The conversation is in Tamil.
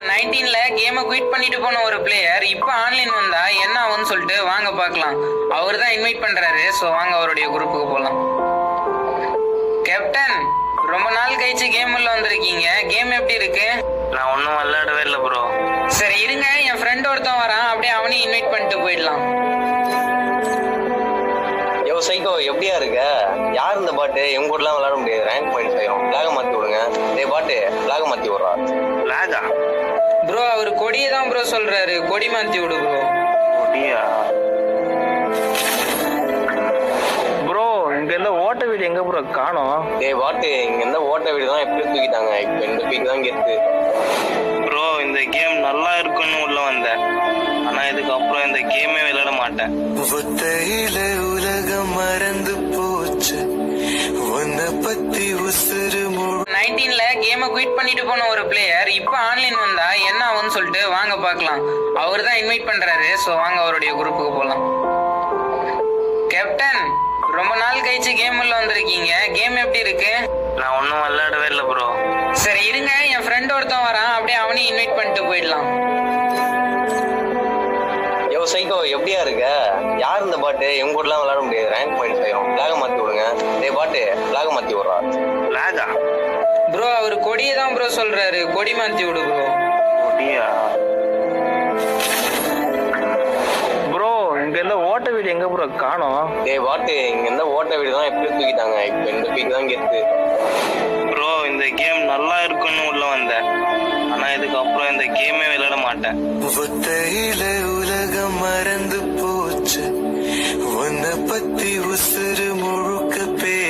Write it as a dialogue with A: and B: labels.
A: 19ல கேமை குயிட் பண்ணிட்டு போன ஒரு பிளேயர் இப்போ ஆன்லைன் வந்தா என்ன ஆகும்னு சொல்லிட்டு வாங்க பார்க்கலாம். அவர் தான் இன்வைட் பண்றாரு. ஸோ வாங்க அவருடைய குரூப்புக்கு போகலாம். கேப்டன், ரொம்ப நாள் கழிச்சு கேம் உள்ள வந்திருக்கீங்க. கேம் எப்படி இருக்கு?
B: நான் ஒன்றும் விளையாடவே இல்லை ப்ரோ.
A: சரி இருங்க, என் ஃப்ரெண்ட் ஒருத்தன் வரான், அப்படியே அவனையும் இன்வைட் பண்ணிட்டு போயிடலாம்.
C: யோ சைக்கோ, எப்படியா இருக்க? யார் இந்த பாட்டு? எங்க கூடலாம் விளையாட முடியாது. ரேங்க் பாயிண்ட் செய்யும். பிளாக மாத்தி விடுங்க. டேய் பாட்டு, பிளாக மாத்தி விடுறா.
B: லாகா
A: ப்ரோ, அவர் கொடியை தான் ப்ரோ சொல்றாரு. கொடி மாத்தி விடு ப்ரோ.
B: கொடியா? ப்ரோ, இங்க இருந்த ஓட்ட வீடு எங்க ப்ரோ காணோம்?
C: டேய் பாட்டு, இங்க இருந்த ஓட்ட வீடு தான் எப்படி தூக்கிட்டாங்க. இப்ப இந்த பீக் தான் கெத்து.
B: ப்ரோ, இந்த கேம் நல்லா இருக்குன்னு உள்ள வந்தேன். ஆனா இதுக்கப்புறம் இந்த கேமே விளையாட மாட்டேன்.
D: ஒத்தையில உலகம் மறந்து போச்சு, உன்னை பத்தி உசுறு
A: 19ல கேமை குயிட் பண்ணிட்டு போன ஒரு பிளேயர் இப்போ ஆன்லைன் வந்தா என்ன ஆகும்னு சொல்லிட்டு வாங்க பார்க்கலாம். அவர் தான் இன்வைட் பண்றாரு. ஸோ வாங்க அவருடைய குரூப்புக்கு போகலாம். கேப்டன், ரொம்ப நாள் கழிச்சு கேம் உள்ள வந்திருக்கீங்க. கேம் எப்படி இருக்கு?
B: நான் ஒன்றும் விளையாடவே இல்லை ப்ரோ.
A: சரி இருங்க, என் ஃப்ரெண்ட் ஒருத்தன் வரான், அப்படியே அவனையும் இன்வைட் பண்ணிட்டு போயிடலாம்.
C: யோ சைக்கோ, எப்படியா இருக்க? யார் இந்த பாட்டு? எங்க கூடலாம் விளையாட முடியாது. ரேங்க் பாயிண்ட் செய்யும். பிளாக மாத்தி விடுங்க. டேய் பாட்டு, பிளாக மாத்தி விடுறா.
B: லாகா
A: ப்ரோ, அவர் கொடியை தான் ப்ரோ சொல்றாரு. கொடி மாத்தி விடு ப்ரோ.
B: கொடியா? ப்ரோ, இங்க இருந்த ஓட்ட வீடு எங்க ப்ரோ காணோம்?
C: டேய் பாட்டு, இங்க இருந்த ஓட்ட வீடு தான் எப்படி தூக்கிட்டாங்க. இப்ப இந்த பீக் தான் கெத்து.
B: ப்ரோ, இந்த கேம் நல்லா இருக்குன்னு உள்ள வந்தேன். ஆனா இதுக்கப்புறம் இந்த கேமே விளையாட மாட்டேன்.
D: ஒத்தையில உலகம் மறந்து போச்சு, உன்னை பத்தி உசுறு முழுக்க பேச்சு.